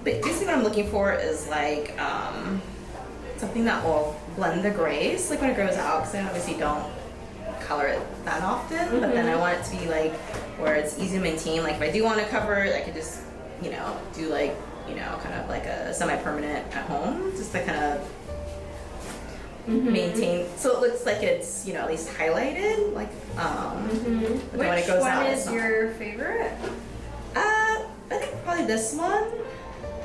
But basically what I'm looking for is like something that will blend the grays, like when it grows out, because I obviously don't color it that often, but then I want it to be like where it's easy to maintain. Like if I do want to cover it, I could just, you know, do like, you know, kind of like a semi-permanent at home, just to kind of maintain, so it looks like it's, you know, at least highlighted, like but Which when it goes one out, is your favorite? I think probably this one.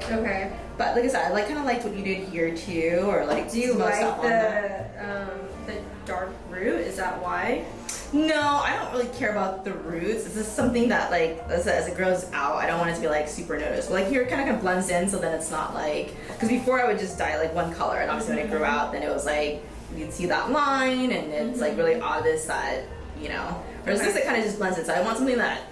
Okay. But like I said, I like kind of liked what you did here too, or like Do you some other like stuff on there. the dark root? Is that why? No, I don't really care about the roots. This is something that like as it grows out, I don't want it to be like super noticeable. Like here it kind of blends in, so then it's not like, because before I would just dye like one color, and obviously when it grew out, then it was like you'd see that line, and it's like really obvious that, you know. Whereas this, it kind of just blends in. So I want something that,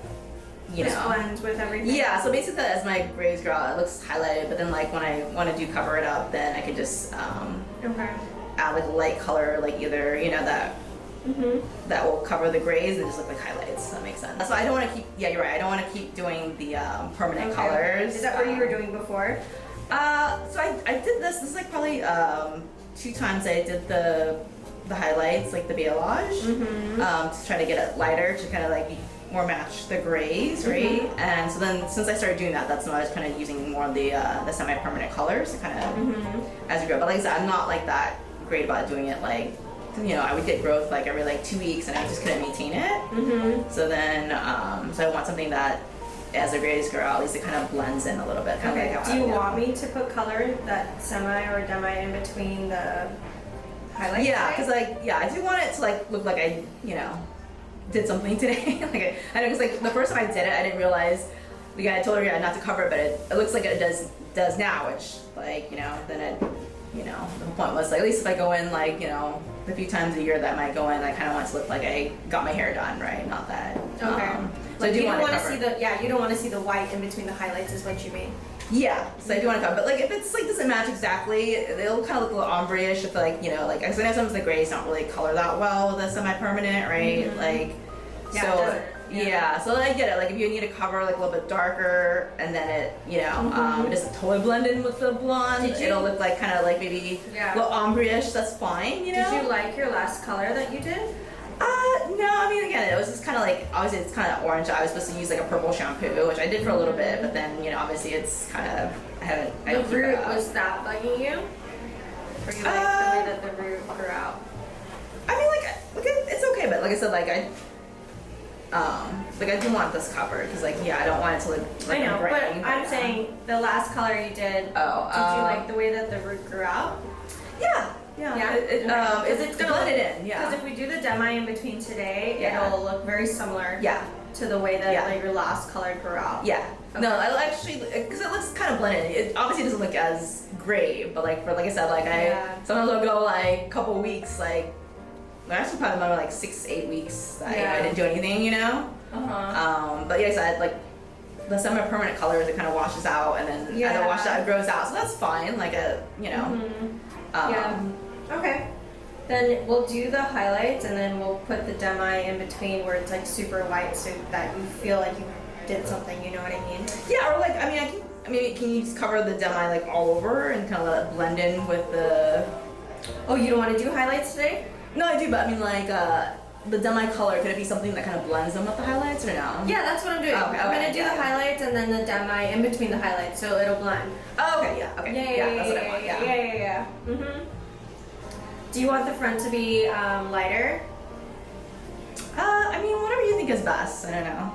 you just know, blends with everything. Yeah. So basically, as my grays grow out, it looks highlighted. But then like when I want to do cover it up, then I could just add like a light color, like either, you know, that. That will cover the grays and just look like highlights. That makes sense. So I don't want to keep. Yeah, you're right. I don't want to keep doing the permanent colors. Is that what you were doing before? So I did this. This is like probably 2 times I did the highlights, like the balayage, to try to get it lighter, to kind of like more match the grays, right? And so then since I started doing that, that's when I was kind of using more of the semi-permanent colors to kind of as you grow. But like I said, I'm not like that great about doing it like. You know, I would get growth like every like 2 weeks, and I just couldn't maintain it. So then, so I want something that, as the grays grow out, at least it kind of blends in a little bit. Okay. Do you want me to put color, that semi or demi, in between the highlights? Yeah, because like, yeah, I do want it to like look like I, you know, did something today. Like I know, because like the first time I did it, I didn't realize. I told her not to cover it, but it looks like it does now, which like, you know, then it, you know, the point was like, at least if I go in like, you know, a few times a year that I might go in, I kind of want it to look like I got my hair done, right? Not that. Okay. So I do want to see the, you don't want to see the white in between the highlights, is what you mean? Yeah, so I do want to cover, but like if it's like doesn't match exactly, it'll kind of look a little ombre-ish if like, you know, like, because I know sometimes the grays don't really color that well with the semi-permanent, right? Like, so I get it. Like if you need to cover like a little bit darker, and then it, you know, it doesn't totally blend in with the blonde. It'll look like kind of like maybe a little ombre-ish. That's fine, you know. Did you like your last color that you did? No, I mean, again, it was just kind of like, obviously it's kind of orange. I was supposed to use like a purple shampoo, which I did for a little bit, but then, you know, obviously it's kind of, The root, was that bugging you? Or you like the way that the root grew out? I mean, like it's okay, but like I said, like I do want this covered, because like, yeah, I don't want it to look like I know, gray, but I'm saying the last color you did, did you like the way that the root grew out? Yeah. It's gonna blend it in. Yeah. Because if we do the demi in between today, it'll look very similar. To the way that like your last color grew out. Yeah. Okay. No, I'll actually, because it looks kind of blended. It obviously doesn't look as gray, but like like I said, like sometimes I'll go like a couple weeks, like actually probably about like 6 to 8 weeks that I didn't do anything, you know. But yeah, I said like the semi-permanent colors, it kind of washes out, and then as it washes out, it grows out, so that's fine. Like you know. Okay. Then we'll do the highlights, and then we'll put the demi in between where it's like super white, so that you feel like you did something. You know what I mean? Yeah. Or like can you just cover the demi like all over and kind of let it blend in with the? Oh, you don't want to do highlights today? No, I do, but I mean like the demi color, could it be something that kind of blends in with the highlights, or no? Yeah, that's what I'm doing. I'm gonna do the highlights and then the demi in between the highlights, so it'll blend. Oh, okay. Yeah. Okay. Yeah. That's what I want. Yeah. Do you want the front to be lighter? I mean, whatever you think is best. I don't know.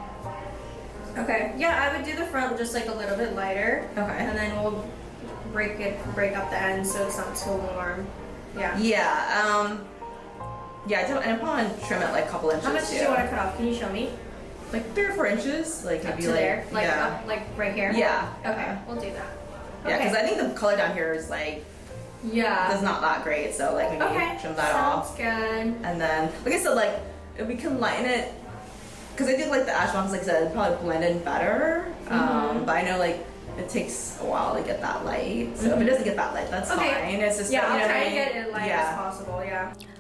Okay. Yeah, I would do the front just like a little bit lighter. Okay. And then we'll break up the ends so it's not so warm. Yeah. Yeah. Yeah. And I probably want to trim it like a couple inches. How much did you want to cut off? Can you show me? Like 3 or 4 inches. Like up maybe to like there. Like up, like right here. Yeah. Okay. We'll do that. Yeah, because I think the color down here is like. Yeah. It's not that great, so like maybe trim that off. Sounds good. And then, like I said, like if we can lighten it, because I did like the ash ones, like I said, it'd probably blend in better. But I know like it takes a while to get that light. So if it doesn't get that light, that's fine. It's just, I'll try to to get it light as possible,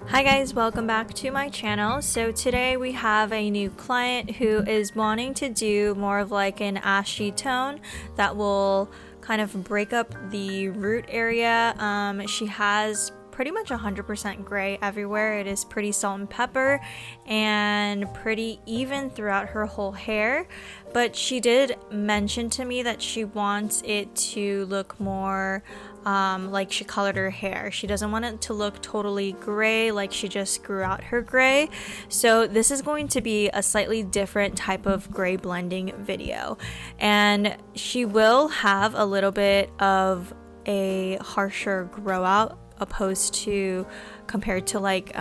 Hi guys, welcome back to my channel. So today we have a new client who is wanting to do more of like an ashy tone that will kind of break up the root area. She has pretty much 100% gray everywhere. It is pretty salt and pepper and pretty even throughout her whole hair, but she did mention to me that she wants it to look more like she colored her hair. She doesn't want it to look totally gray like she just grew out her gray. So this is going to be a slightly different type of gray blending video, and she will have a little bit of a harsher grow out opposed to compared to like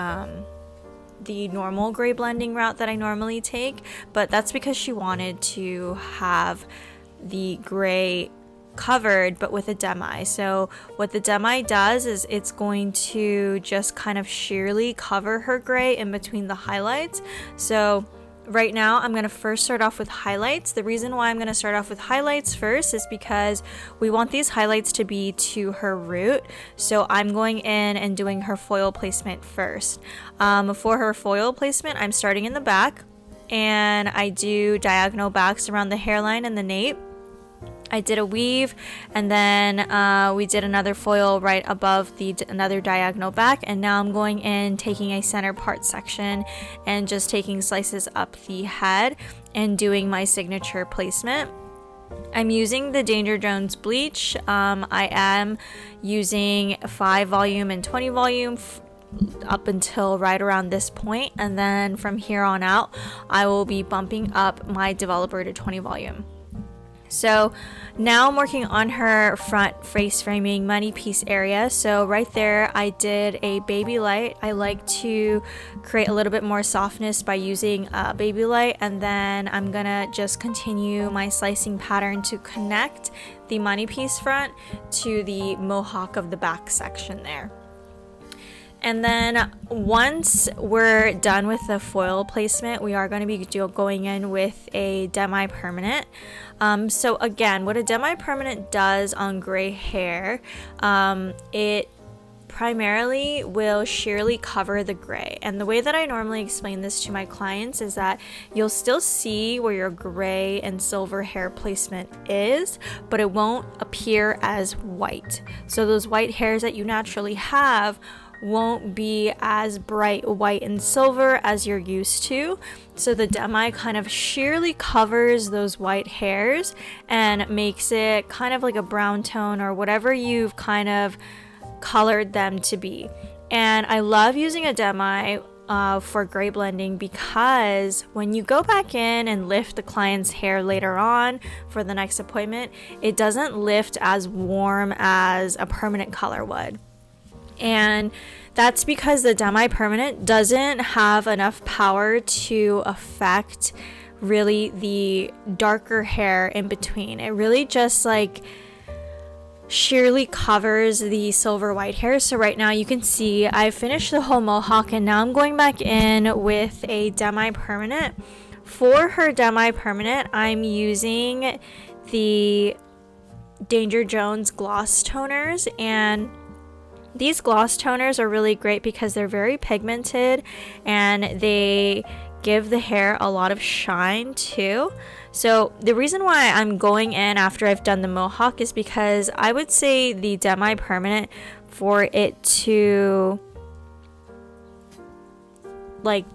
the normal gray blending route that I normally take, but that's because she wanted to have the gray covered but with a demi. So what the demi does is it's going to just kind of sheerly cover her gray in between the highlights. So right now I'm going to first start off with highlights. The reason why I'm going to start off with highlights first is because we want these highlights to be to her root. So I'm going in and doing her foil placement first. For her foil placement, I'm starting in the back and I do diagonal backs around the hairline and the nape. I did a weave, and then we did another foil right above another diagonal back, and now I'm going in taking a center part section and just taking slices up the head and doing my signature placement. I'm using the Danger Jones bleach. I am using 5 volume and 20 volume up until right around this point, and then from here on out I will be bumping up my developer to 20 volume. So now I'm working on her front face framing money piece area. So right there I did a baby light. I like to create a little bit more softness by using baby light, and then I'm gonna just continue my slicing pattern to connect the money piece front to the mohawk of the back section there. And then once we're done with the foil placement, we are going to be going in with a demi-permanent. So again, what a demi-permanent does on gray hair, it primarily will sheerly cover the gray. And the way that I normally explain this to my clients is that you'll still see where your gray and silver hair placement is, but it won't appear as white. So those white hairs that you naturally have won't be as bright white and silver as you're used to. So the demi kind of sheerly covers those white hairs and makes it kind of like a brown tone or whatever you've kind of colored them to be. And I love using a demi for gray blending because when you go back in and lift the client's hair later on for the next appointment, it doesn't lift as warm as a permanent color would. And that's because the demi-permanent doesn't have enough power to affect really the darker hair in between. It really just like sheerly covers the silver white hair. So right now you can see I finished the whole mohawk, and now I'm going back in with a demi-permanent. For her demi-permanent, I'm using the Danger Jones gloss toners, and these gloss toners are really great because they're very pigmented and they give the hair a lot of shine too. So the reason why I'm going in after I've done the mohawk is because I would say the demi-permanent, for it to like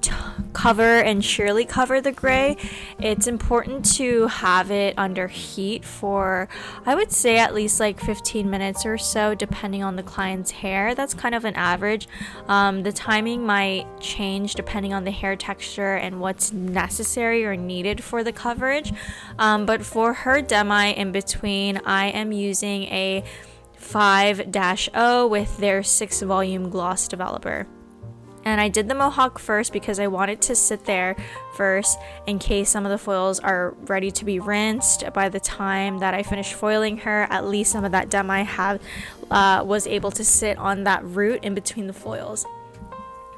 cover and sheerly cover the gray, it's important to have it under heat for, I would say, at least like 15 minutes or so, depending on the client's hair. That's kind of an average. The timing might change depending on the hair texture and what's necessary or needed for the coverage. But for her demi in between, I am using a 5-0 with their 6 volume gloss developer. And I did the mohawk first because I wanted to sit there first in case some of the foils are ready to be rinsed. By the time that I finished foiling her, at least some of that demi was able to sit on that root in between the foils.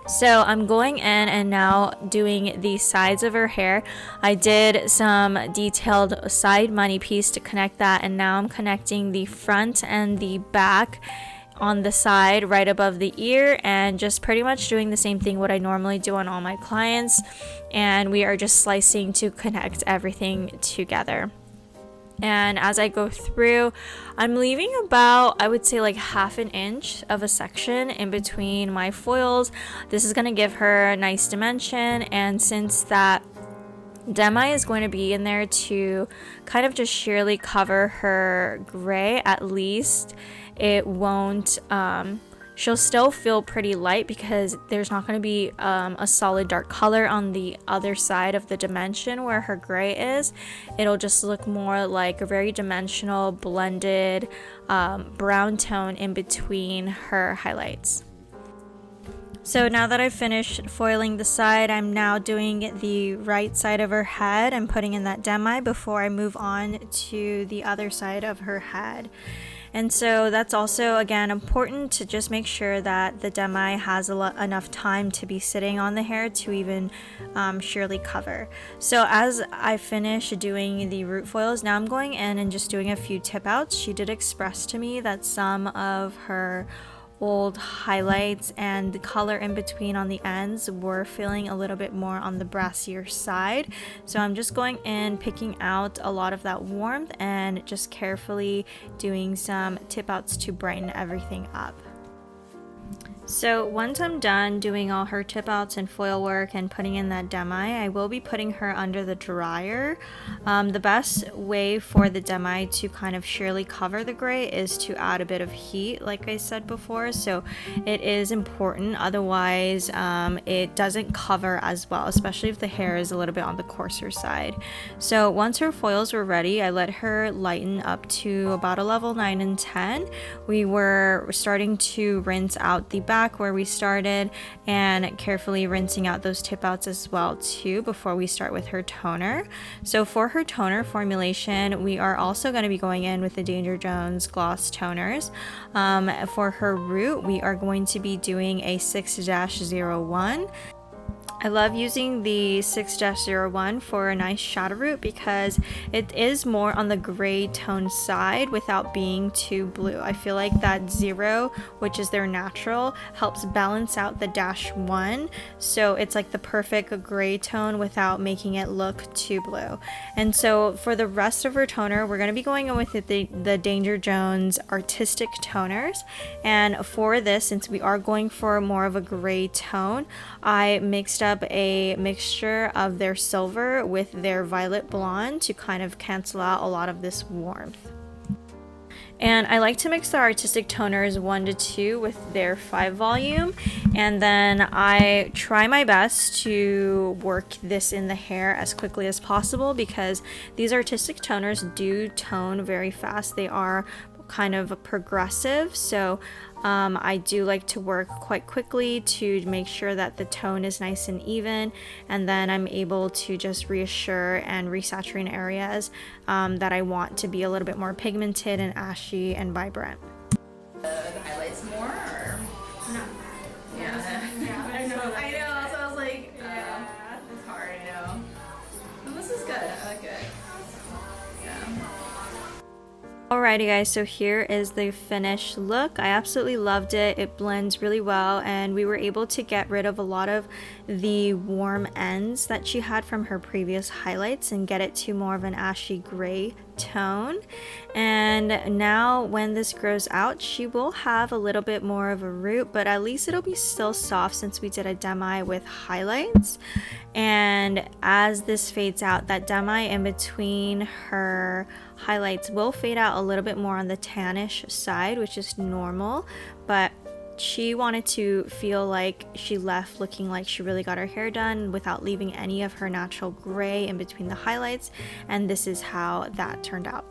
So I'm going in and now doing the sides of her hair. I did some detailed side money piece to connect that, and now I'm connecting the front and the back on the side right above the ear, and just pretty much doing the same thing what I normally do on all my clients, and we are just slicing to connect everything together. And as I go through, I'm leaving about, I would say, like half an inch of a section in between my foils. This is going to give her a nice dimension, and since that Demi is going to be in there to kind of just sheerly cover her gray, at least it won't, she'll still feel pretty light because there's not going to be a solid dark color on the other side of the dimension where her gray is. It'll just look more like a very dimensional blended brown tone in between her highlights. So now that I've finished foiling the side, I'm now doing the right side of her head and putting in that Demi before I move on to the other side of her head. And so that's also, again, important to just make sure that the Demi has enough time to be sitting on the hair to even sheerly cover. So as I finish doing the root foils, now I'm going in and just doing a few tip outs. She did express to me that some of her old highlights and the color in between on the ends were feeling a little bit more on the brassier side, so I'm just going in, picking out a lot of that warmth and just carefully doing some tip outs to brighten everything up. So once I'm done doing all her tip outs and foil work and putting in that Demi, I will be putting her under the dryer. The best way for the Demi to kind of sheerly cover the gray is to add a bit of heat, like I said before, so it is important, otherwise it doesn't cover as well, especially if the hair is a little bit on the coarser side. So once her foils were ready, I let her lighten up to about a level 9 and 10. We were starting to rinse out the back where we started and carefully rinsing out those tip outs as well too before we start with her toner. So for her toner formulation, we are also going to be going in with the Danger Jones gloss toners. For her root, we are going to be doing a 6-01. I love using the 6-01 for a nice shadow root because it is more on the gray tone side without being too blue. I feel like that 0, which is their natural, helps balance out the -1, so it's like the perfect gray tone without making it look too blue. And so for the rest of her toner, we're going to be going in with the Danger Jones artistic toners, and for this, since we are going for more of a gray tone, I mixed up a mixture of their silver with their violet blonde to kind of cancel out a lot of this warmth. And I like to mix the artistic toners 1 to 2 with their 5 volume, and then I try my best to work this in the hair as quickly as possible because these artistic toners do tone very fast. They are kind of progressive, so I do like to work quite quickly to make sure that the tone is nice and even, and then I'm able to just reassure and resaturate areas that I want to be a little bit more pigmented and ashy and vibrant. The highlights more, or no? Yeah, I know. So I was like, it's hard, I know. Well, this is good. I like it. Yeah. Alrighty guys, so here is the finished look. I absolutely loved it. It blends really well, and we were able to get rid of a lot of the warm ends that she had from her previous highlights and get it to more of an ashy gray tone. And now when this grows out, she will have a little bit more of a root, but at least it'll be still soft since we did a Demi with highlights. And as this fades out, that Demi in between her highlights will fade out a little bit more on the tannish side, which is normal, but she wanted to feel like she left looking like she really got her hair done without leaving any of her natural gray in between the highlights, and this is how that turned out.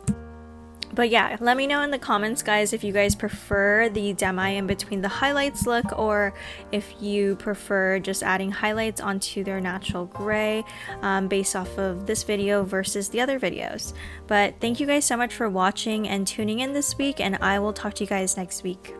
But yeah, let me know in the comments, guys, if you guys prefer the Demi in between the highlights look, or if you prefer just adding highlights onto their natural gray based off of this video versus the other videos. But thank you guys so much for watching and tuning in this week, and I will talk to you guys next week.